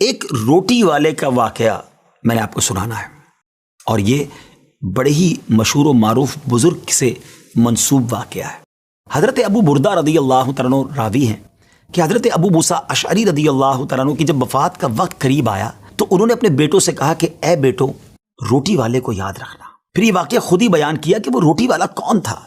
ایک روٹی والے کا واقعہ میں نے آپ کو سنانا ہے، اور یہ بڑے ہی مشہور و معروف بزرگ سے منسوب واقعہ ہے۔ حضرت ابو بردہ رضی اللہ تعالیٰ عنہ راوی ہیں کہ حضرت ابو موسیٰ اشعری رضی اللہ تعالیٰ عنہ کی جب وفات کا وقت قریب آیا تو انہوں نے اپنے بیٹوں سے کہا کہ اے بیٹو، روٹی والے کو یاد رکھنا۔ پھر یہ واقعہ خود ہی بیان کیا کہ وہ روٹی والا کون تھا۔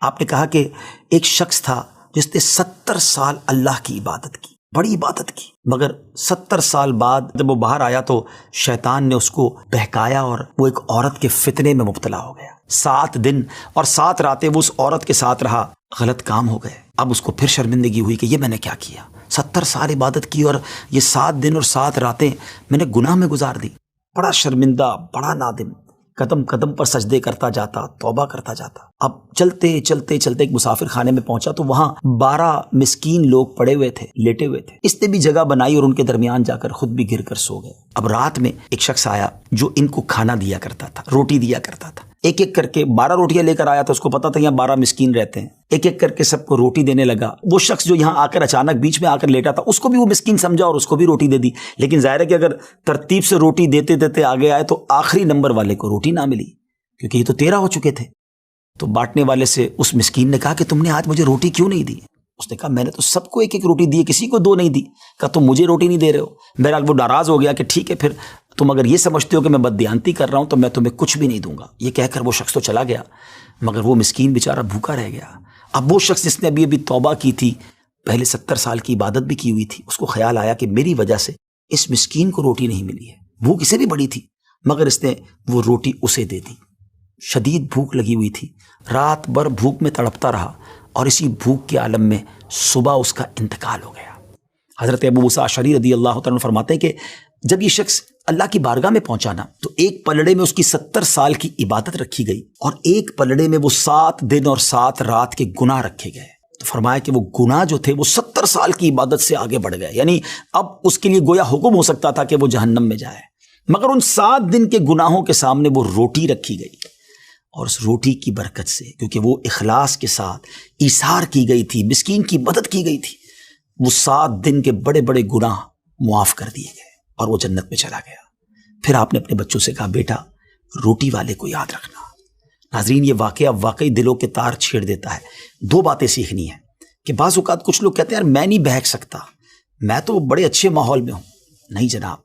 آپ نے کہا کہ ایک شخص تھا جس نے 70 سال اللہ کی عبادت کی، بڑی عبادت کی، مگر 70 سال بعد جب وہ باہر آیا تو شیطان نے اس کو بہکایا اور وہ ایک عورت کے فتنے میں مبتلا ہو گیا۔ 7 دن اور 7 راتیں وہ اس عورت کے ساتھ رہا، غلط کام ہو گئے۔ اب اس کو پھر شرمندگی ہوئی کہ یہ میں نے کیا کیا، 70 سال عبادت کی اور یہ 7 دن اور 7 راتیں میں نے گناہ میں گزار دی۔ بڑا شرمندہ، بڑا نادم، قدم قدم پر سجدے کرتا جاتا، توبہ کرتا جاتا۔ اب چلتے چلتے چلتے ایک مسافر خانے میں پہنچا تو وہاں 12 مسکین لوگ پڑے ہوئے تھے، لیٹے ہوئے تھے۔ اس نے بھی جگہ بنائی اور ان کے درمیان جا کر خود بھی گر کر سو گئے۔ اب رات میں ایک شخص آیا جو ان کو کھانا دیا کرتا تھا، روٹی دیا کرتا تھا۔ ایک ایک کر کے 12 روٹیاں لے کر آیا تھا، اس کو پتا تھا یہاں 12 مسکین رہتے ہیں۔ ایک ایک کر کے سب کو روٹی دینے لگا۔ وہ شخص جو یہاں آ کر اچانک بیچ میں آ کر لیٹا تھا، اس کو بھی وہ مسکین سمجھا اور اس کو بھی روٹی دے دی۔ لیکن ظاہر ہے کہ اگر ترتیب سے روٹی دیتے دیتے آگے آئے تو آخری نمبر والے کو روٹی نہ ملی، کیونکہ یہ تو 13 ہو چکے تھے۔ تو بانٹنے والے سے اس مسکین نے کہا کہ تم نے آج مجھے روٹی کیوں نہیں دی؟ اس نے کہا میں نے تو سب کو ایک ایک روٹی دی، کسی کو 2 نہیں دی۔ کہا تم مجھے روٹی نہیں دے رہے ہو؟ بہرحال وہ ناراض ہو گیا کہ ٹھیک ہے، پھر تم اگر یہ سمجھتے ہو کہ میں بددیانتی کر رہا ہوں تو میں تمہیں کچھ بھی نہیں دوں گا۔ یہ کہہ کر وہ شخص تو چلا گیا، مگر وہ مسکین بیچارہ بھوکا رہ گیا۔ اب وہ شخص جس نے ابھی توبہ کی تھی، پہلے 70 سال کی عبادت بھی کی ہوئی تھی، اس کو خیال آیا کہ میری وجہ سے اس مسکین کو روٹی نہیں ملی ہے۔ بھوک اسے بھی بڑی تھی، مگر اس نے وہ روٹی اسے دے دی۔ شدید بھوک لگی ہوئی تھی، رات بھر بھوک میں تڑپتا رہا اور اسی بھوک کے عالم میں صبح اس کا انتقال ہو گیا۔ حضرت ابو موسیٰ اشعری رضی اللہ تعالیٰ عنہ فرماتے ہیں کہ جب یہ شخص اللہ کی بارگاہ میں پہنچا نا تو ایک پلڑے میں اس کی 70 سال کی عبادت رکھی گئی اور ایک پلڑے میں وہ 7 دن اور 7 رات کے گناہ رکھے گئے۔ تو فرمایا کہ وہ گناہ جو تھے وہ 70 سال کی عبادت سے آگے بڑھ گئے، یعنی اب اس کے لیے گویا حکم ہو سکتا تھا کہ وہ جہنم میں جائے، مگر ان 7 دن کے گناہوں کے سامنے وہ روٹی رکھی گئی، اور اس روٹی کی برکت سے، کیونکہ وہ اخلاص کے ساتھ ایثار کی گئی تھی، مسکین کی مدد کی گئی تھی، وہ 7 دن کے بڑے بڑے گناہ معاف کر دیے گئے اور وہ جنت میں چلا گیا۔ پھر آپ نے اپنے بچوں سے کہا بیٹا روٹی والے کو یاد رکھنا۔ ناظرین، یہ واقعہ واقعی دلوں کے تار چھیڑ دیتا ہے۔ 2 باتیں سیکھنی ہیں کہ بعض اوقات کچھ لوگ کہتے ہیں یار میں نہیں بہک سکتا، میں تو بڑے اچھے ماحول میں ہوں۔ نہیں جناب،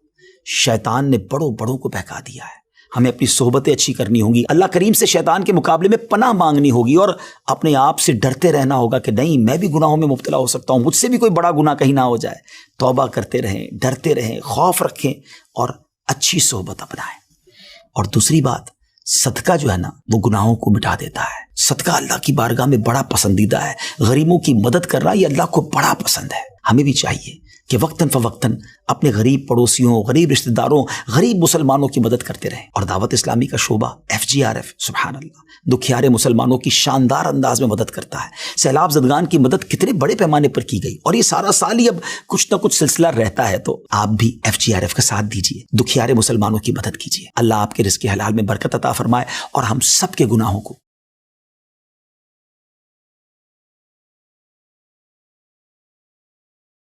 شیطان نے بڑوں کو بہکا دیا ہے۔ ہمیں اپنی صحبتیں اچھی کرنی ہوں گی، اللہ کریم سے شیطان کے مقابلے میں پناہ مانگنی ہوگی اور اپنے آپ سے ڈرتے رہنا ہوگا کہ نہیں، میں بھی گناہوں میں مبتلا ہو سکتا ہوں، مجھ سے بھی کوئی بڑا گناہ کہیں نہ ہو جائے۔ توبہ کرتے رہیں، ڈرتے رہیں، خوف رکھیں اور اچھی صحبت اپنائیں۔ اور دوسری بات، صدقہ جو ہے نا وہ گناہوں کو مٹا دیتا ہے۔ صدقہ اللہ کی بارگاہ میں بڑا پسندیدہ ہے۔ غریبوں کی مدد کرنا یہ اللہ کو بڑا پسند ہے۔ ہمیں بھی چاہیے کہ وقتاً فوقتاً اپنے غریب پڑوسیوں، غریب رشتہ داروں، غریب مسلمانوں کی مدد کرتے رہیں۔ اور دعوت اسلامی کا شعبہ FGRF سبحان اللہ دکھیارے مسلمانوں کی شاندار انداز میں مدد کرتا ہے۔ سیلاب زدگان کی مدد کتنے بڑے پیمانے پر کی گئی، اور یہ سارا سال ہی اب کچھ نہ کچھ سلسلہ رہتا ہے، تو آپ بھی FGRF کا ساتھ دیجیے، دکھیارے مسلمانوں کی مدد کیجیے۔ اللہ آپ کے رزق حلال میں برکت عطا فرمائے اور ہم سب کے گناہوں کو